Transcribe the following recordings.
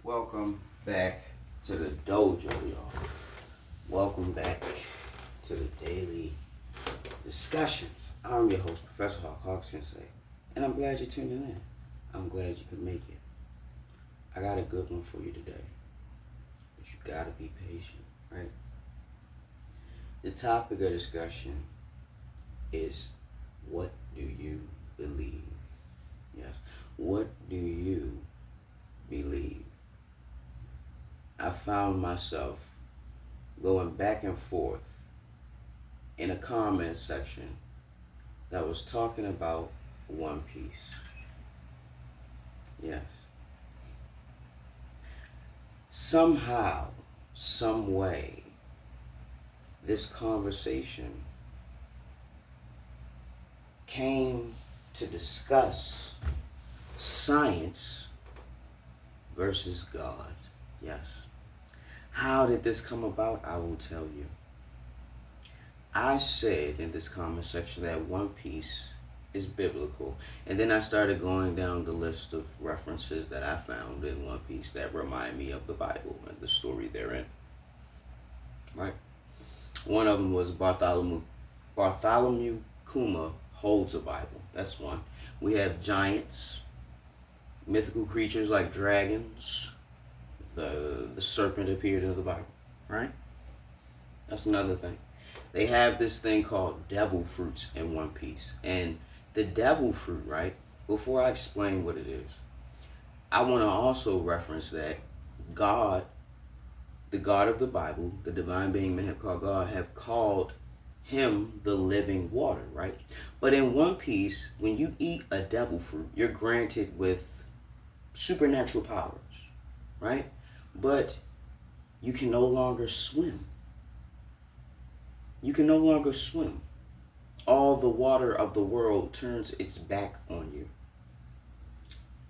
Welcome back to the dojo, y'all. Welcome back to the daily discussions. I'm your host, Professor Hawk Sensei, and I'm glad you're tuning in. I'm glad you could make it. I got a good one for you today, but you gotta be patient, right? The topic of discussion is, what do you believe? Yes, what do you believe? I found myself going back and forth in a comment section that was talking about One Piece. Yes. Somehow, some way, this conversation came to discuss science versus God. Yes. How did this come about? I will tell you. I said in this comment section that One Piece is biblical. And then I started going down the list of references that I found in One Piece that remind me of the Bible and the story therein. Right? One of them was Bartholomew Kuma holds a Bible. That's one. We have giants, mythical creatures like dragons. The serpent appeared in the Bible, right? That's another thing. They have this thing called devil fruits in One Piece. And the devil fruit, right? Before I explain what it is, I want to also reference that God, the God of the Bible, the divine being men have called God, have called him the living water, right? But in One Piece, when you eat a devil fruit, you're granted with supernatural powers, right? But you can no longer swim. You can no longer swim. All the water of the world turns its back on you.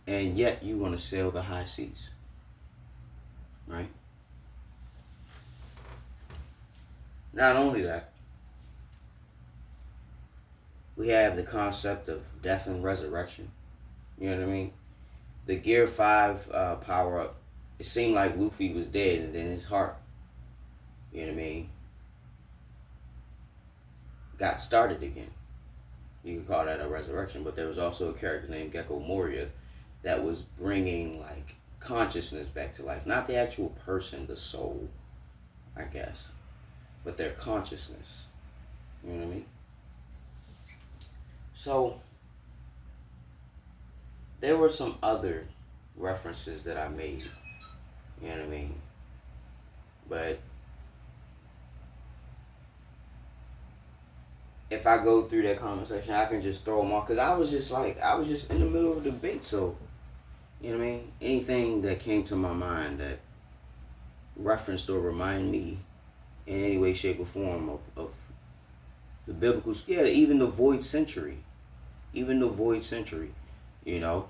And yet you want to sail the high seas. Right? Not only that, we have the concept of death and resurrection. You know what I mean? The Gear 5 power up, it seemed like Luffy was dead, and then his heart, you know what I mean, got started again. You could call that a resurrection, but there was also a character named Gecko Moria that was bringing like consciousness back to life. Not the actual person, the soul, I guess, but their consciousness. You know what I mean? So there were some other references that I made. You know what I mean? But if I go through that conversation, I can just throw them off. Because I was just in the middle of a debate. So, you know what I mean? Anything that came to my mind that referenced or remind me in any way, shape, or form of the biblical, yeah, even the void century. Even the void century, you know?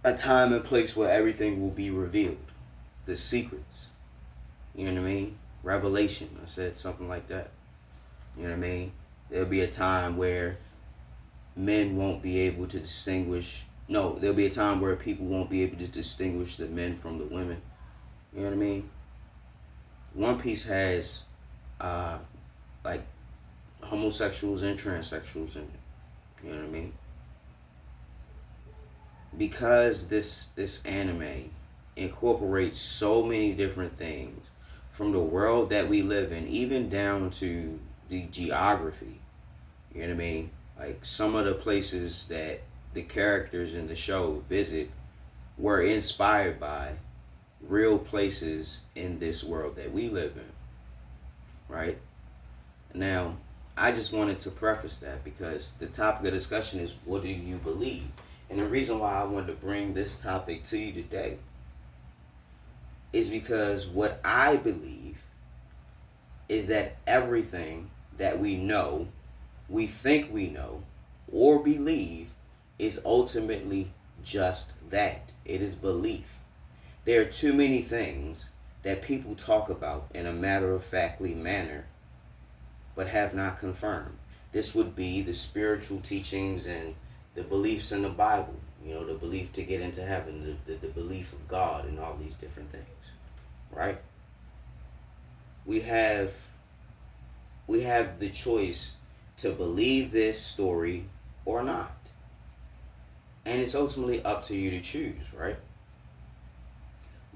A time and place where everything will be revealed. The secrets. You know what I mean? Revelation. I said something like that. You know what I mean? There'll be a time where men won't be able to distinguish. No, there'll be a time where people won't be able to distinguish the men from the women. You know what I mean? One Piece has like homosexuals and transsexuals in it. You know what I mean? Because this anime incorporates so many different things from the world that we live in, even down to the geography. You know what I mean? Like some of the places that the characters in the show visit were inspired by real places in this world that we live in. Right? Now, I just wanted to preface that because the topic of discussion is, what do you believe? And the reason why I wanted to bring this topic to you today is because what I believe is that everything that we know, we think we know, or believe is ultimately just that. It is belief. There are too many things that people talk about in a matter-of-factly manner but have not confirmed. This would be the spiritual teachings and the beliefs in the Bible. You know, the belief to get into heaven, the belief of God, and all these different things, right? We have we have the choice to believe this story or not, and it's ultimately up to you to choose, right?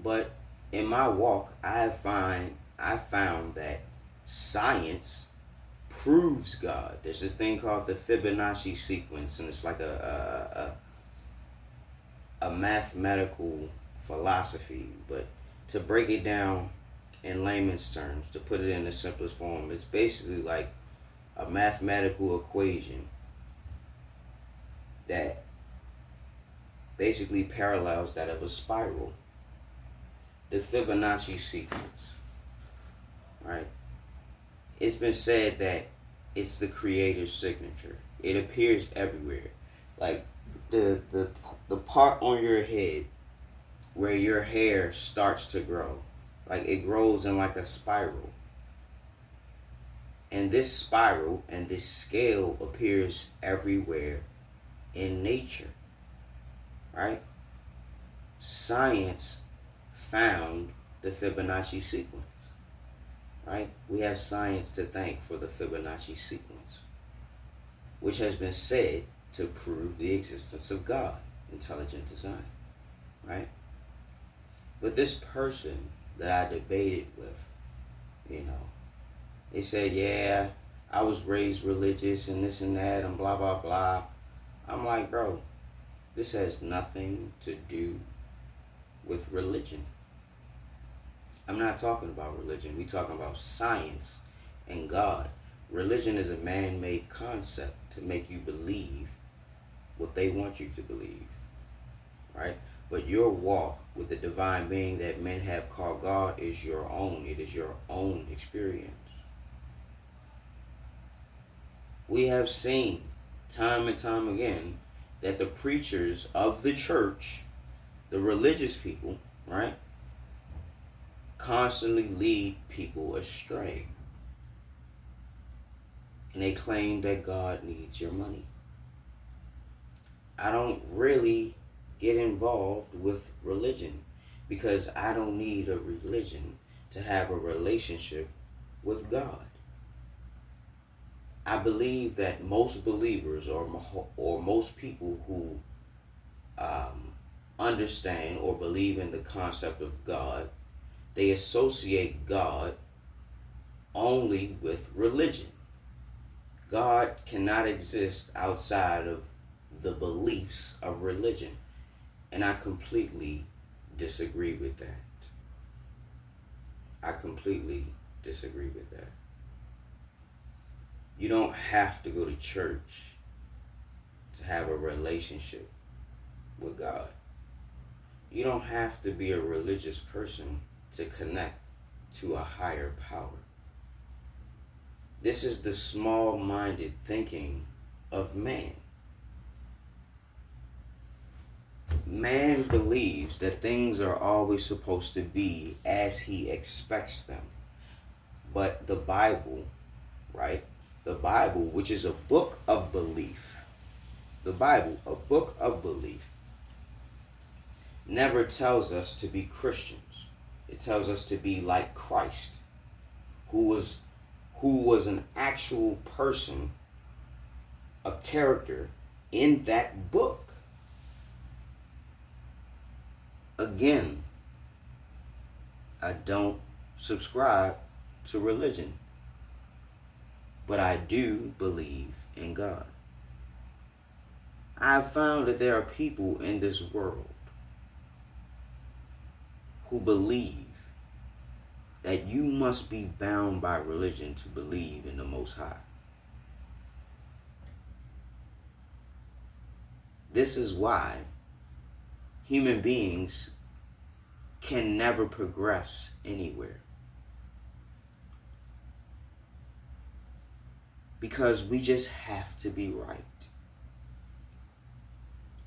But in my walk, I found that science proves God. There's this thing called the Fibonacci sequence, and it's like a mathematical philosophy. But to break it down in layman's terms, to put it in the simplest form, it's basically like a mathematical equation that basically parallels that of a spiral. The Fibonacci sequence, right? It's been said that it's the creator's signature. It appears everywhere. Like the part on your head where your hair starts to grow. Like it grows in like a spiral. And this spiral and this scale appears everywhere in nature. Right? Science found the Fibonacci sequence. Right? We have science to thank for the Fibonacci sequence, which has been said to prove the existence of God, intelligent design. Right? But this person that I debated with, you know, they said, yeah, I was raised religious and this and that and blah, blah, blah. I'm like, bro, this has nothing to do with religion. I'm not talking about religion. We talking about science and God. Religion is a man-made concept to make you believe what they want you to believe, right? But your walk with the divine being that men have called God is your own. It is your own experience. We have seen time and time again that the preachers of the church, the religious people, right, constantly lead people astray. And they claim that God needs your money. I don't really get involved with religion because I don't need a religion to have a relationship with God. I believe that most believers or most people who understand or believe in the concept of God, they associate God only with religion. God cannot exist outside of the beliefs of religion. And I completely disagree with that. I completely disagree with that. You don't have to go to church to have a relationship with God. You don't have to be a religious person to connect to a higher power. This is the small-minded thinking of man. Man believes that things are always supposed to be as he expects them. But the Bible, right? The Bible, which is a book of belief, the Bible, a book of belief, never tells us to be Christians. It tells us to be like Christ, who was an actual person, a character in that book. Again, I don't subscribe to religion, but I do believe in God. I've found that there are people in this world who believe that you must be bound by religion to believe in the Most High. This is why human beings can never progress anywhere. Because we just have to be right.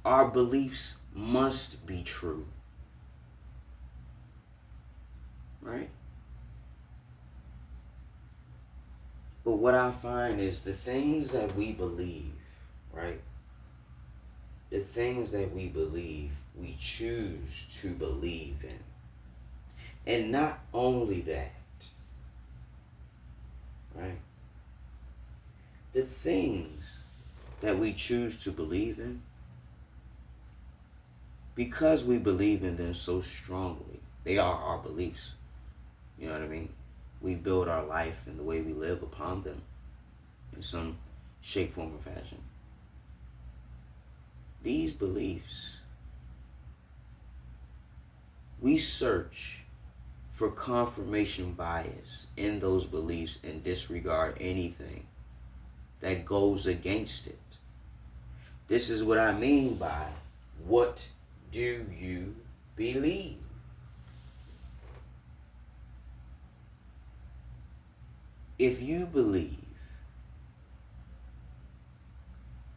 Our beliefs must be true. Right? But what I find is the things that we believe, right? The things that we believe, we choose to believe in. And not only that, right? The things that we choose to believe in, because we believe in them so strongly, they are our beliefs. You know what I mean? We build our life and the way we live upon them in some shape, form, or fashion. These beliefs, we search for confirmation bias in those beliefs and disregard anything that goes against it. This is what I mean by, what do you believe? If you believe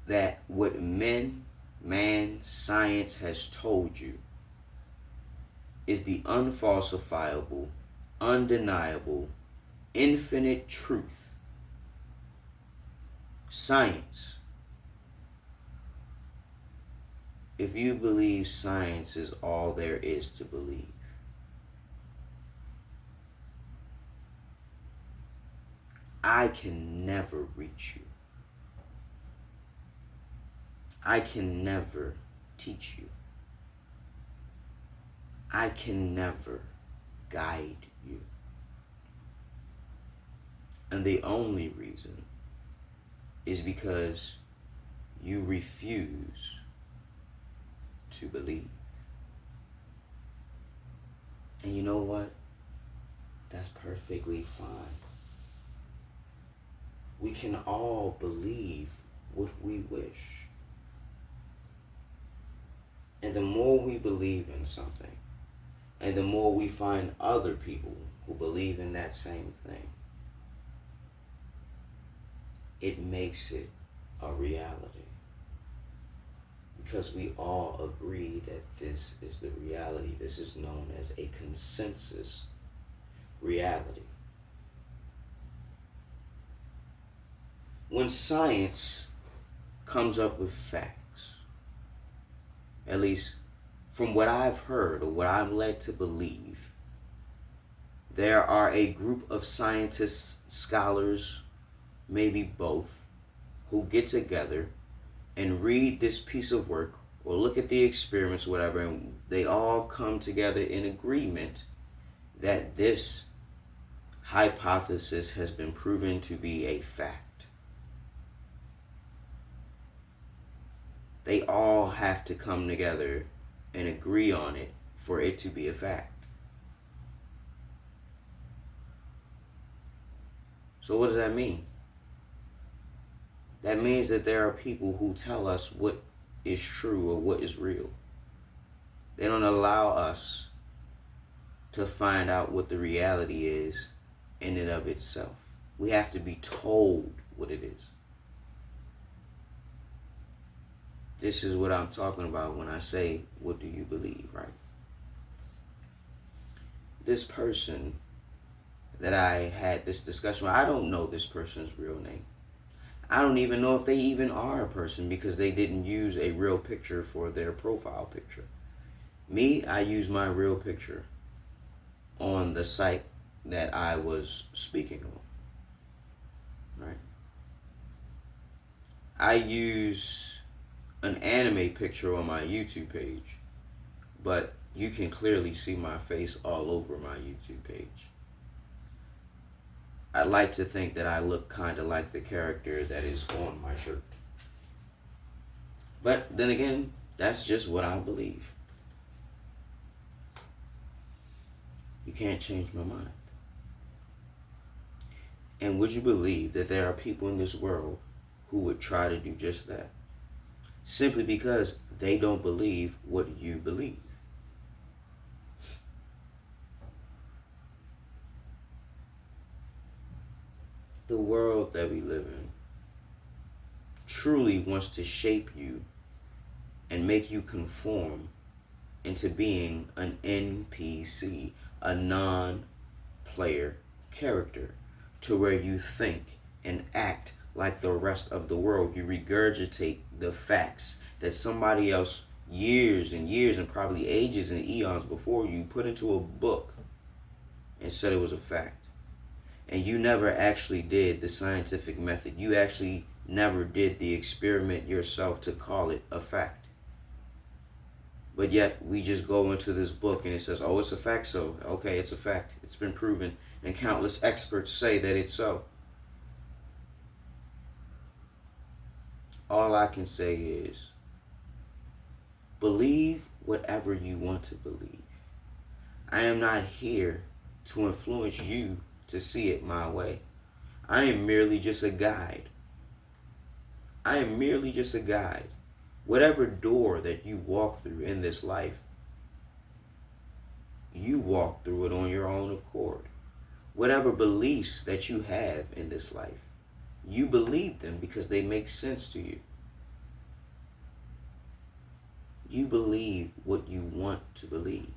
that what science has told you is the unfalsifiable, undeniable, infinite truth, science, if you believe science is all there is to believe, I can never reach you. I can never teach you. I can never guide you. And the only reason is because you refuse to believe. And you know what? That's perfectly fine. We can all believe what we wish. And the more we believe in something, and the more we find other people who believe in that same thing, it makes it a reality. Because we all agree that this is the reality. This is known as a consensus reality. When science comes up with facts, at least from what I've heard or what I'm led to believe, there are a group of scientists, scholars, maybe both, who get together and read this piece of work or look at the experiments, whatever, and they all come together in agreement that this hypothesis has been proven to be a fact. They all have to come together and agree on it for it to be a fact. So what does that mean? That means that there are people who tell us what is true or what is real. They don't allow us to find out what the reality is in and of itself. We have to be told what it is. This is what I'm talking about when I say, what do you believe, right? This person that I had this discussion with, I don't know this person's real name. I don't even know if they even are a person because they didn't use a real picture for their profile picture. Me, I use my real picture on the site that I was speaking on, right? I use an anime picture on my YouTube page, but you can clearly see my face all over my YouTube page. I like to think that I look kind of like the character that is on my shirt. But then again, that's just what I believe. You can't change my mind. And would you believe that there are people in this world who would try to do just that? Simply because they don't believe what you believe. The world that we live in truly wants to shape you and make you conform into being an NPC, a non-player character, to where you think and act like the rest of the world. You regurgitate the facts that somebody else years and years and probably ages and eons before you put into a book and said it was a fact. And you never actually did the scientific method. You actually never did the experiment yourself to call it a fact. But yet we just go into this book and it says, oh, it's a fact, so okay, it's a fact. It's been proven. And countless experts say that it's so. All I can say is, believe whatever you want to believe. I am not here to influence you to see it my way. I am merely just a guide. I am merely just a guide. Whatever door that you walk through in this life, you walk through it on your own accord. Whatever beliefs that you have in this life, you believe them because they make sense to you. You believe what you want to believe.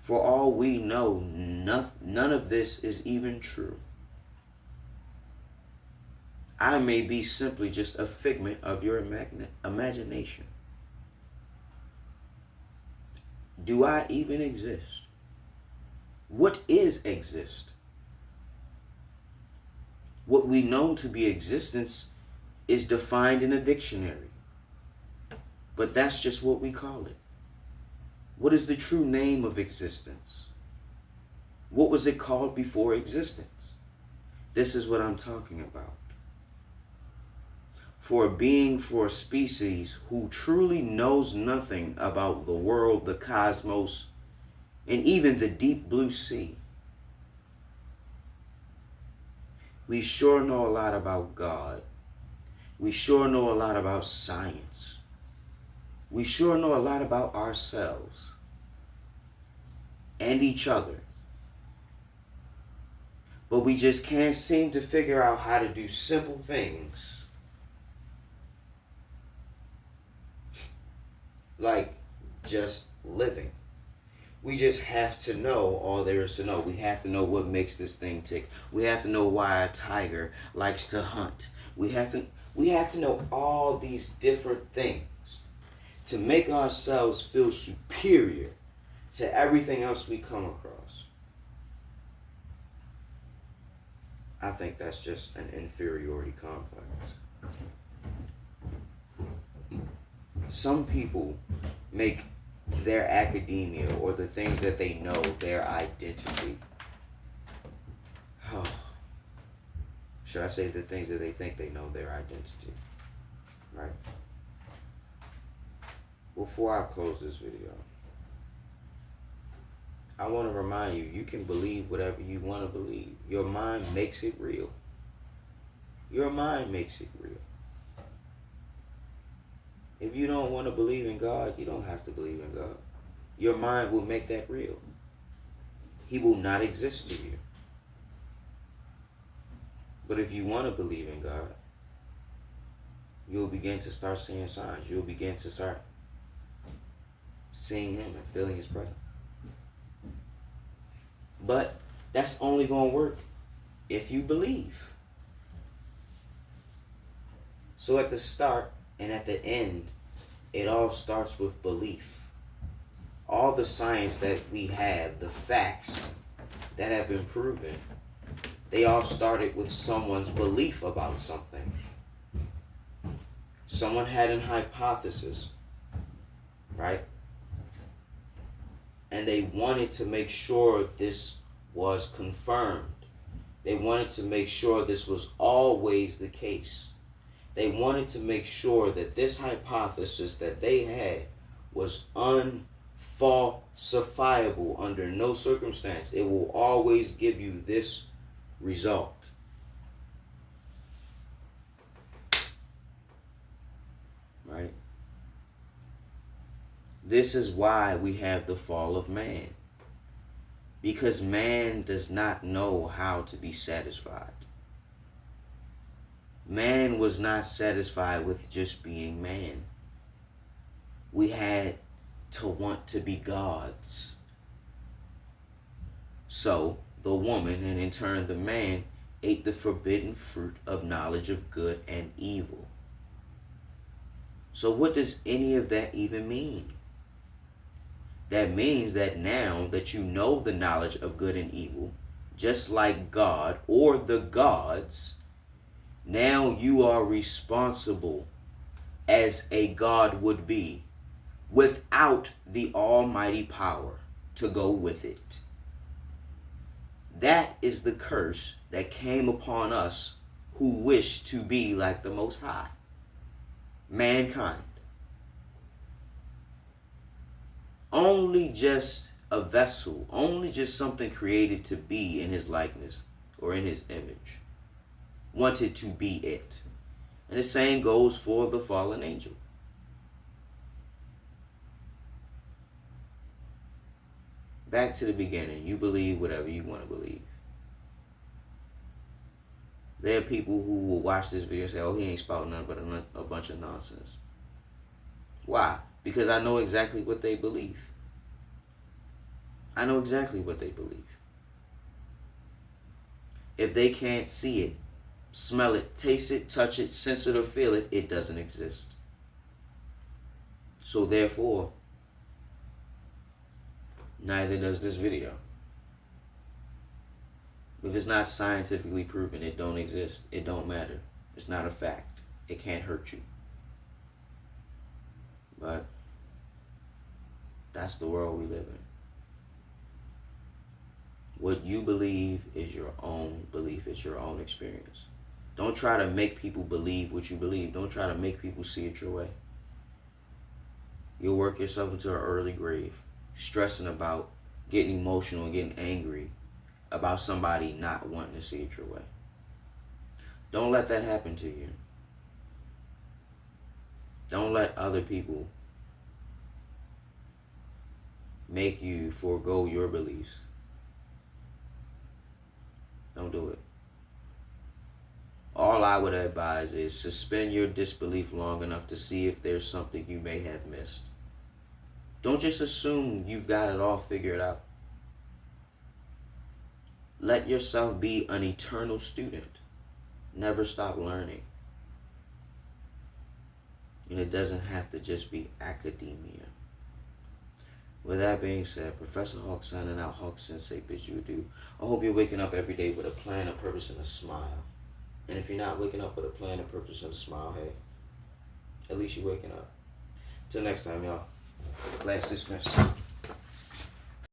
For all we know, none of this is even true. I may be simply just a figment of your imagination. Do I even exist? What is exist? What we know to be existence is defined in a dictionary. But that's just what we call it. What is the true name of existence? What was it called before existence? This is what I'm talking about. For a being, for a species who truly knows nothing about the world, the cosmos, and even the deep blue sea, we sure know a lot about God. We sure know a lot about science. We sure know a lot about ourselves and each other. But we just can't seem to figure out how to do simple things like just living. We just have to know all there is to know. We have to know what makes this thing tick. We have to know why a tiger likes to hunt. We have to know all these different things to make ourselves feel superior to everything else we come across. I think that's just an inferiority complex. Some people make their academia or the things that they know their identity. Oh. Should I say the things that they think they know their identity? Right? Before I close this video, I want to remind you, you can believe whatever you want to believe. Your mind makes it real. Your mind makes it real. If you don't want to believe in God, you don't have to believe in God. Your mind will make that real. He will not exist to you. But if you want to believe in God, you'll begin to start seeing signs. You'll begin to start seeing Him and feeling His presence. But that's only going to work if you believe. So at the start and at the end, it all starts with belief. All the science that we have, the facts that have been proven, they all started with someone's belief about something. Someone had an hypothesis, right? And they wanted to make sure this was confirmed. They wanted to make sure this was always the case. They wanted to make sure that this hypothesis that they had was unfalsifiable under no circumstance. It will always give you this result. Right? This is why we have the fall of man. Because man does not know how to be satisfied. Man was not satisfied with just being man. We had to want to be gods. So the woman, and in turn the man, ate the forbidden fruit of knowledge of good and evil. So what does any of that even mean? That means that now that you know the knowledge of good and evil, just like God or the gods, now you are responsible as a God would be without the almighty power to go with it. That is the curse that came upon us who wish to be like the Most High, mankind. Only just a vessel, only just something created to be in his likeness or in his image, wanted to be it. And the same goes for the fallen angel. Back to the beginning, you believe whatever you want to believe. There are people who will watch this video and say, oh, he ain't spouting nothing but a bunch of nonsense. Why? Because I know exactly what they believe. I know exactly what they believe. If they can't see it, smell it, taste it, touch it, sense it, or feel it, it doesn't exist. So therefore, neither does this video. If it's not scientifically proven, it don't exist. It don't matter. It's not a fact. It can't hurt you. But that's the world we live in. What you believe is your own belief. It's your own experience. Don't try to make people believe what you believe. Don't try to make people see it your way. You'll work yourself into an early grave, stressing about, getting emotional and getting angry about somebody not wanting to see it your way. Don't let that happen to you. Don't let other people make you forego your beliefs. Don't do it. All I would advise is suspend your disbelief long enough to see if there's something you may have missed. Don't just assume you've got it all figured out. Let yourself be an eternal student. Never stop learning. And it doesn't have to just be academia. With that being said, Professor Hawk signing out. Hawk Sensei bids you adieu. I hope you're waking up every day with a plan, a purpose, and a smile. And if you're not waking up with a plan, a purpose, and a smile, hey, at least you're waking up. Till next time, y'all. Class dismissed.